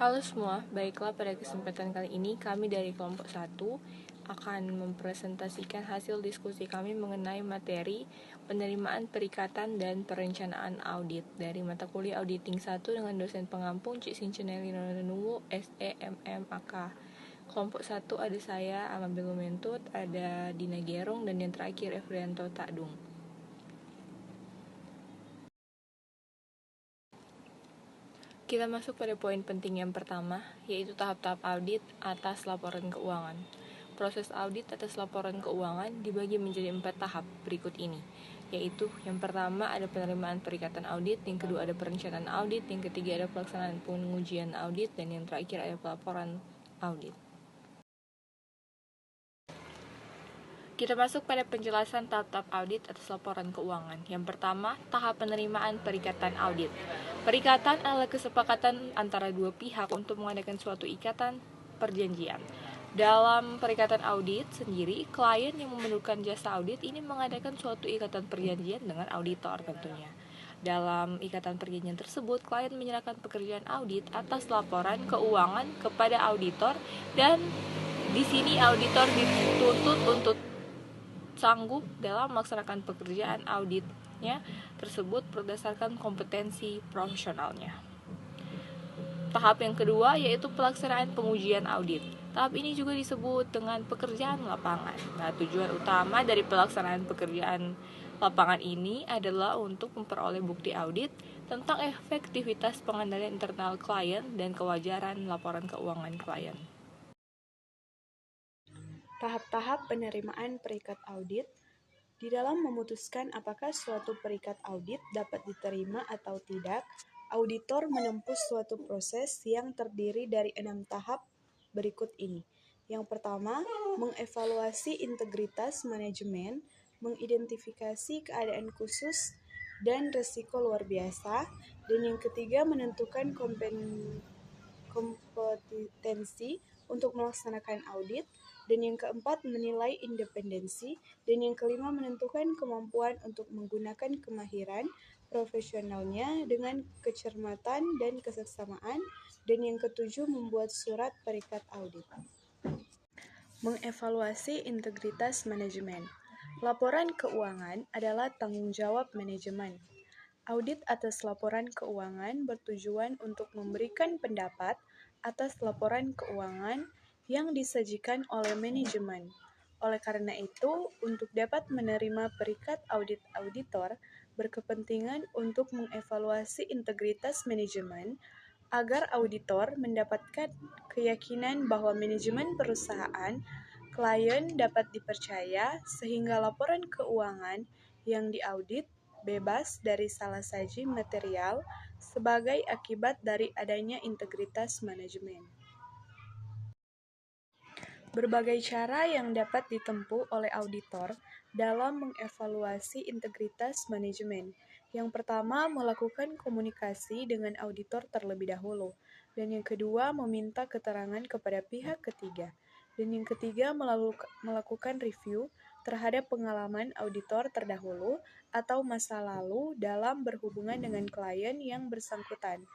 Halo semua, baiklah pada kesempatan kali ini kami dari kelompok 1 akan mempresentasikan hasil diskusi kami mengenai materi penerimaan perikatan dan perencanaan audit dari mata kuliah Auditing 1 dengan dosen pengampung Cik Sinceneli Nonuwu SEMM AK. Kelompok 1 ada saya, Amabel Mentut, ada Dina Gerong, dan yang terakhir Efrianto Takdung. Kita masuk pada poin penting yang pertama, yaitu tahap-tahap audit atas laporan keuangan. Proses audit atas laporan keuangan dibagi menjadi 4 tahap berikut ini, yaitu yang pertama ada penerimaan perikatan audit, yang kedua ada perencanaan audit, yang ketiga ada pelaksanaan pengujian audit, dan yang terakhir ada pelaporan audit. Kita masuk pada penjelasan tahap-tahap audit atas laporan keuangan. Yang pertama, tahap penerimaan perikatan audit. Perikatan adalah kesepakatan antara dua pihak untuk mengadakan suatu ikatan perjanjian. Dalam perikatan audit sendiri, klien yang memerlukan jasa audit ini mengadakan suatu ikatan perjanjian dengan auditor tentunya. Dalam ikatan perjanjian tersebut, klien menyerahkan pekerjaan audit atas laporan keuangan kepada auditor, dan di sini auditor dituntut untuk sanggup dalam melaksanakan pekerjaan auditnya tersebut berdasarkan kompetensi profesionalnya. Tahap yang kedua yaitu pelaksanaan pengujian audit. Tahap ini juga disebut dengan pekerjaan lapangan. Nah, tujuan utama dari pelaksanaan pekerjaan lapangan ini adalah untuk memperoleh bukti audit tentang efektivitas pengendalian internal klien dan kewajaran laporan keuangan klien. Tahap-tahap penerimaan perikat audit. Di dalam memutuskan apakah suatu perikat audit dapat diterima atau tidak, auditor menempuh suatu proses yang terdiri dari 6 tahap berikut ini. Yang pertama, mengevaluasi integritas manajemen, mengidentifikasi keadaan khusus dan risiko luar biasa, dan yang ketiga menentukan kompetensi untuk melaksanakan audit, dan yang keempat menilai independensi, dan yang kelima menentukan kemampuan untuk menggunakan kemahiran profesionalnya dengan kecermatan dan keseksama, dan yang ketujuh membuat surat perikat audit. Mengevaluasi integritas manajemen. Laporan keuangan adalah tanggung jawab manajemen. Audit atas laporan keuangan bertujuan untuk memberikan pendapat atas laporan keuangan yang disajikan oleh manajemen. Oleh karena itu, untuk dapat menerima perikat audit, auditor berkepentingan untuk mengevaluasi integritas manajemen agar auditor mendapatkan keyakinan bahwa manajemen perusahaan klien dapat dipercaya sehingga laporan keuangan yang diaudit bebas dari salah saji material sebagai akibat dari adanya integritas manajemen. Berbagai cara yang dapat ditempuh oleh auditor dalam mengevaluasi integritas manajemen. Yang pertama, melakukan komunikasi dengan auditor terlebih dahulu. Dan yang kedua, meminta keterangan kepada pihak ketiga. Dan yang ketiga, melakukan review terhadap pengalaman auditor terdahulu atau masa lalu dalam berhubungan dengan klien yang bersangkutan.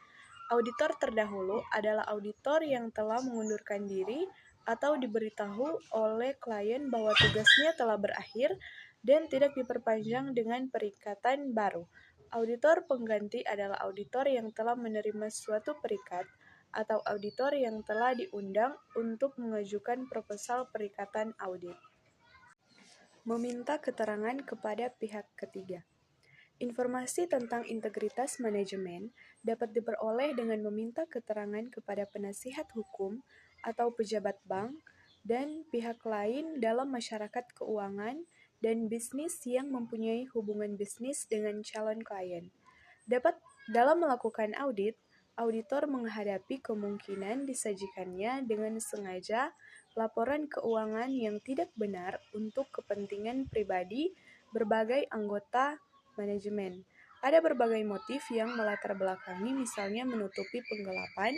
Auditor terdahulu adalah auditor yang telah mengundurkan diri atau diberitahu oleh klien bahwa tugasnya telah berakhir dan tidak diperpanjang dengan perikatan baru. Auditor pengganti adalah auditor yang telah menerima suatu perikat atau auditor yang telah diundang untuk mengajukan proposal perikatan audit. Meminta keterangan kepada pihak ketiga. Informasi tentang integritas manajemen dapat diperoleh dengan meminta keterangan kepada penasihat hukum atau pejabat bank dan pihak lain dalam masyarakat keuangan dan bisnis yang mempunyai hubungan bisnis dengan calon klien. Dalam melakukan audit, auditor menghadapi kemungkinan disajikannya dengan sengaja laporan keuangan yang tidak benar untuk kepentingan pribadi berbagai anggota manajemen. Ada berbagai motif yang melatar belakangi, misalnya menutupi penggelapan,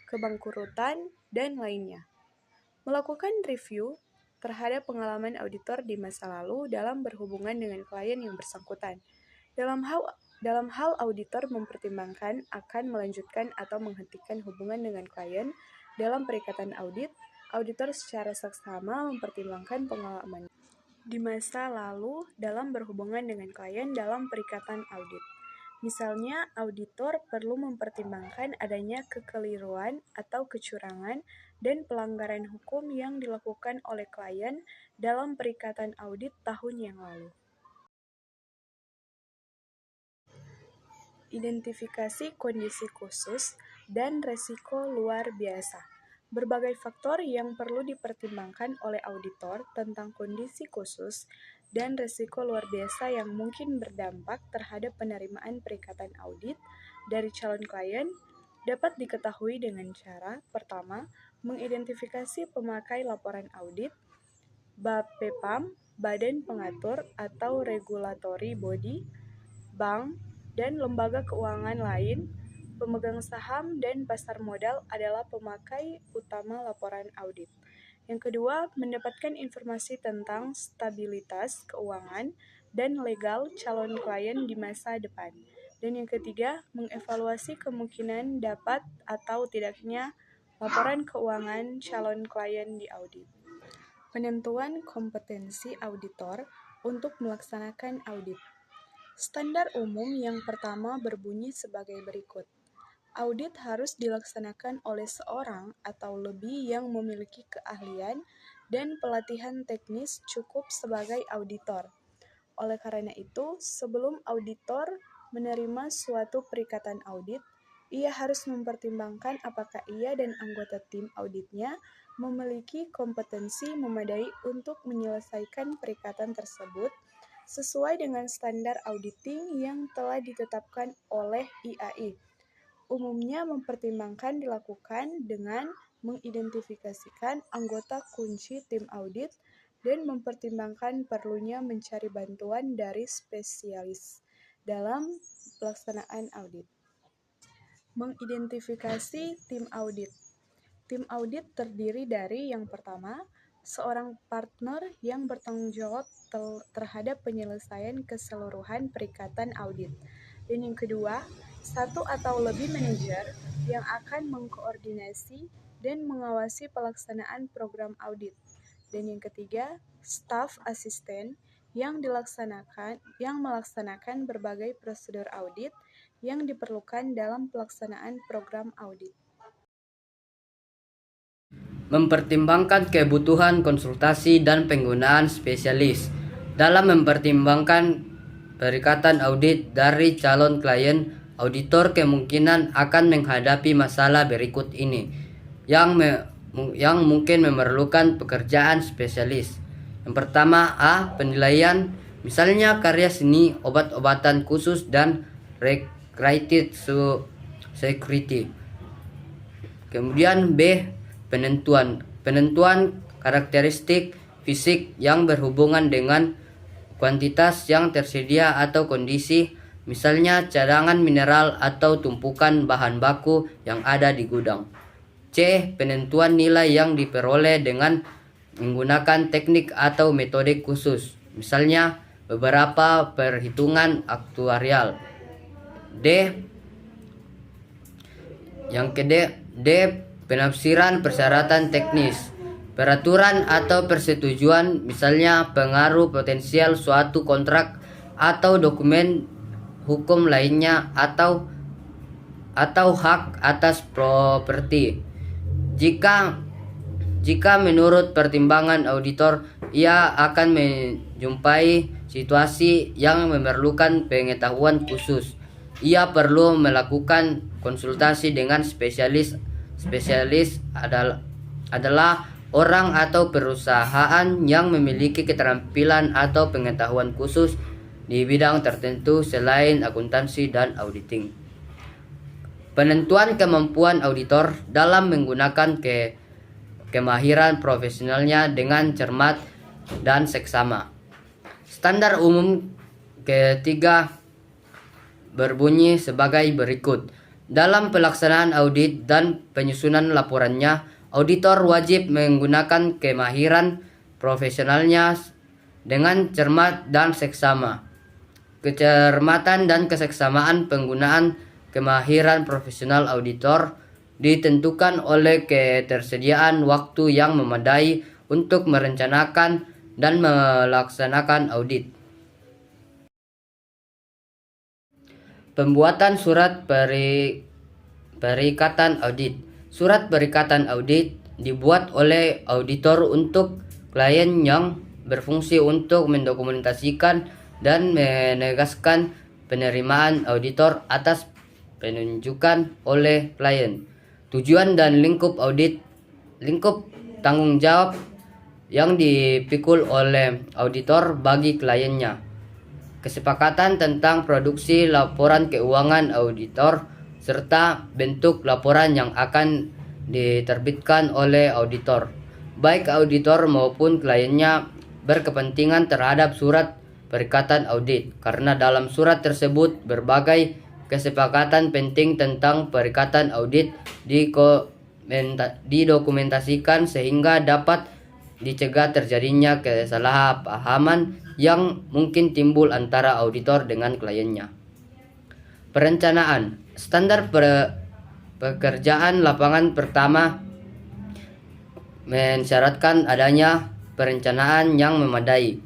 kebangkrutan, dan lainnya. Melakukan review terhadap pengalaman auditor di masa lalu dalam berhubungan dengan klien yang bersangkutan. Dalam hal Dalam hal auditor mempertimbangkan akan melanjutkan atau menghentikan hubungan dengan klien dalam perikatan audit, auditor secara seksama mempertimbangkan pengalaman di masa lalu dalam berhubungan dengan klien dalam perikatan audit. Misalnya, auditor perlu mempertimbangkan adanya kekeliruan atau kecurangan dan pelanggaran hukum yang dilakukan oleh klien dalam perikatan audit tahun yang lalu. Identifikasi kondisi khusus dan resiko luar biasa. Berbagai faktor yang perlu dipertimbangkan oleh auditor tentang kondisi khusus dan resiko luar biasa yang mungkin berdampak terhadap penerimaan perikatan audit dari calon klien dapat diketahui dengan cara: pertama, mengidentifikasi pemakai laporan audit, BAPEPAM, Badan Pengatur atau Regulatory Body, bank, dan lembaga keuangan lain. Pemegang saham dan pasar modal adalah pemakai utama laporan audit. Yang kedua, mendapatkan informasi tentang stabilitas keuangan dan legal calon klien di masa depan. Dan yang ketiga, mengevaluasi kemungkinan dapat atau tidaknya laporan keuangan calon klien diaudit. Penentuan kompetensi auditor untuk melaksanakan audit. Standar umum yang pertama berbunyi sebagai berikut. Audit harus dilaksanakan oleh seorang atau lebih yang memiliki keahlian dan pelatihan teknis cukup sebagai auditor. Oleh karena itu, sebelum auditor menerima suatu perikatan audit, ia harus mempertimbangkan apakah ia dan anggota tim auditnya memiliki kompetensi memadai untuk menyelesaikan perikatan tersebut sesuai dengan standar auditing yang telah ditetapkan oleh IAI. Umumnya mempertimbangkan dilakukan dengan mengidentifikasikan anggota kunci tim audit dan mempertimbangkan perlunya mencari bantuan dari spesialis dalam pelaksanaan audit. Mengidentifikasi tim audit. Tim audit terdiri dari yang pertama, seorang partner yang bertanggung jawab terhadap penyelesaian keseluruhan perikatan audit. Dan yang kedua, satu atau lebih manajer yang akan mengkoordinasi dan mengawasi pelaksanaan program audit. Dan yang ketiga, staf asisten yang melaksanakan berbagai prosedur audit yang diperlukan dalam pelaksanaan program audit. Mempertimbangkan kebutuhan konsultasi dan penggunaan spesialis. Dalam mempertimbangkan perikatan audit dari calon klien, auditor kemungkinan akan menghadapi masalah berikut ini yang mungkin memerlukan pekerjaan spesialis. Yang pertama, penilaian, misalnya karya seni, obat-obatan khusus, dan rated security. Kemudian B, penentuan karakteristik fisik yang berhubungan dengan kuantitas yang tersedia atau kondisi, misalnya cadangan mineral atau tumpukan bahan baku yang ada di gudang. C, penentuan nilai yang diperoleh dengan menggunakan teknik atau metode khusus, misalnya beberapa perhitungan aktuarial. D, penafsiran persyaratan teknis, peraturan atau persetujuan, misalnya pengaruh potensial suatu kontrak atau dokumen hukum lainnya atau hak atas properti. Jika menurut pertimbangan auditor, ia akan menjumpai situasi yang memerlukan pengetahuan khusus, ia perlu melakukan konsultasi dengan spesialis. Spesialis adalah orang atau perusahaan yang memiliki keterampilan atau pengetahuan khusus di bidang tertentu selain akuntansi dan auditing. Penentuan kemampuan auditor dalam menggunakan kemahiran profesionalnya dengan cermat dan seksama. Standar umum ketiga berbunyi sebagai berikut. Dalam pelaksanaan audit dan penyusunan laporannya, auditor wajib menggunakan kemahiran profesionalnya dengan cermat dan seksama. kecermatan dan keseksamaan penggunaan kemahiran profesional auditor ditentukan oleh ketersediaan waktu yang memadai untuk merencanakan dan melaksanakan audit. Pembuatan surat perikatan audit. Surat perikatan audit dibuat oleh auditor untuk klien yang berfungsi untuk mendokumentasikan dan menegaskan penerimaan auditor atas penunjukan oleh klien. Tujuan dan lingkup audit, lingkup tanggung jawab yang dipikul oleh auditor bagi kliennya. Kesepakatan tentang produksi laporan keuangan auditor serta bentuk laporan yang akan diterbitkan oleh auditor. Baik auditor maupun kliennya berkepentingan terhadap surat perikatan audit karena dalam surat tersebut berbagai kesepakatan penting tentang perikatan audit didokumentasikan sehingga dapat dicegah terjadinya kesalahpahaman yang mungkin timbul antara auditor dengan kliennya. Perencanaan. Standar pekerjaan lapangan pertama mensyaratkan adanya perencanaan yang memadai.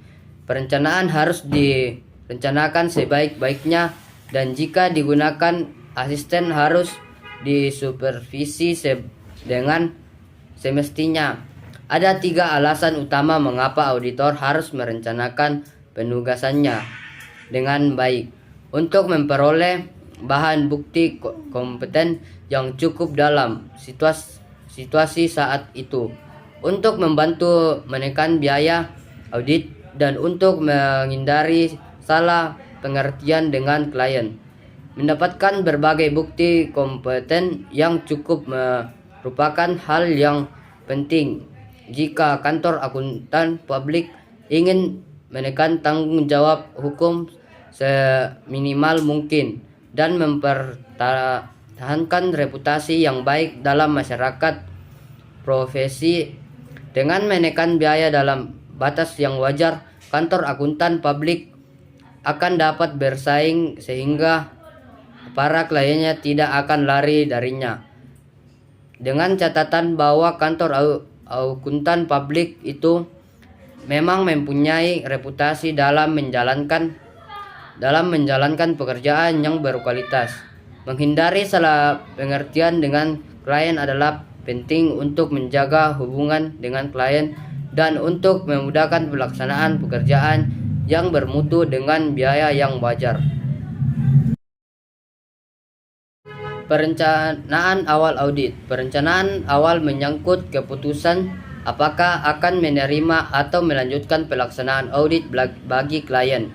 Perencanaan harus direncanakan sebaik-baiknya dan jika digunakan asisten harus disupervisi dengan semestinya. Ada 3 alasan utama mengapa auditor harus merencanakan penugasannya dengan baik untuk memperoleh bahan bukti kompeten yang cukup dalam situasi saat itu, untuk membantu menekan biaya audit, dan untuk menghindari salah pengertian dengan klien. Mendapatkan berbagai bukti kompeten yang cukup merupakan hal yang penting jika kantor akuntan publik ingin menekan tanggung jawab hukum seminimal mungkin dan mempertahankan reputasi yang baik dalam masyarakat profesi. Dengan menekan biaya dalam batas yang wajar, kantor akuntan publik akan dapat bersaing sehingga para kliennya tidak akan lari darinya. Dengan catatan bahwa kantor akuntan publik itu memang mempunyai reputasi dalam menjalankan pekerjaan yang berkualitas. Menghindari salah pengertian dengan klien adalah penting untuk menjaga hubungan dengan klien dan untuk memudahkan pelaksanaan pekerjaan yang bermutu dengan biaya yang wajar. Perencanaan awal audit. Perencanaan awal menyangkut keputusan apakah akan menerima atau melanjutkan pelaksanaan audit bagi klien,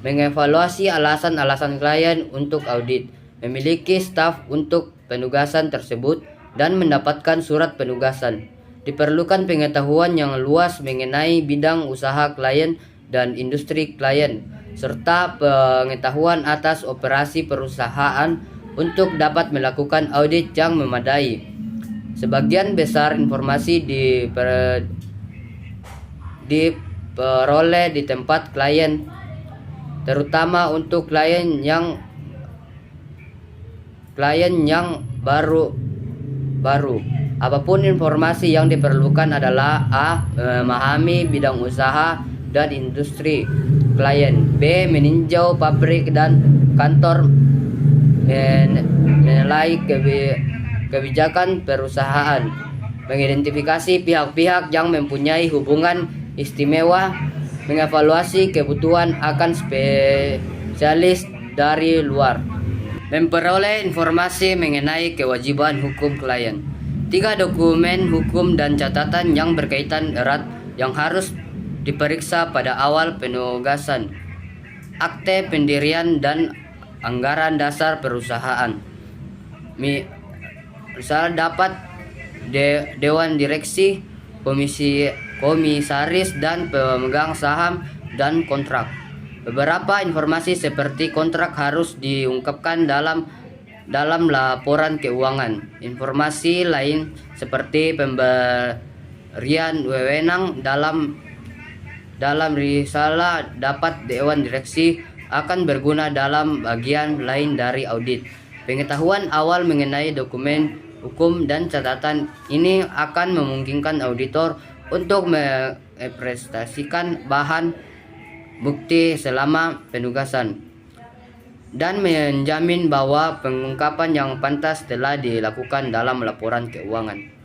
mengevaluasi alasan-alasan klien untuk audit, memiliki staf untuk penugasan tersebut, dan mendapatkan surat penugasan. Diperlukan pengetahuan yang luas mengenai bidang usaha klien dan industri klien, serta pengetahuan atas operasi perusahaan untuk dapat melakukan audit yang memadai. Sebagian besar informasi diperoleh di tempat klien, terutama untuk klien yang baru. Apapun informasi yang diperlukan adalah A. Memahami bidang usaha dan industri klien, B. Meninjau pabrik dan kantor, menilai kebijakan perusahaan, mengidentifikasi pihak-pihak yang mempunyai hubungan istimewa, mengevaluasi kebutuhan akan spesialis dari luar, memperoleh informasi mengenai kewajiban hukum klien. 3 dokumen hukum dan catatan yang berkaitan erat yang harus diperiksa pada awal penugasan: akte pendirian dan anggaran dasar perusahaan. Misal dapat dewan direksi, komisaris dan pemegang saham, dan kontrak. Beberapa informasi seperti kontrak harus diungkapkan dalam laporan keuangan. Informasi lain seperti pemberian wewenang dalam risalah dapat dewan direksi akan berguna dalam bagian lain dari audit. Pengetahuan awal mengenai dokumen hukum dan catatan ini akan memungkinkan auditor untuk mempresentasikan bahan bukti selama penugasan dan menjamin bahwa pengungkapan yang pantas telah dilakukan dalam laporan keuangan.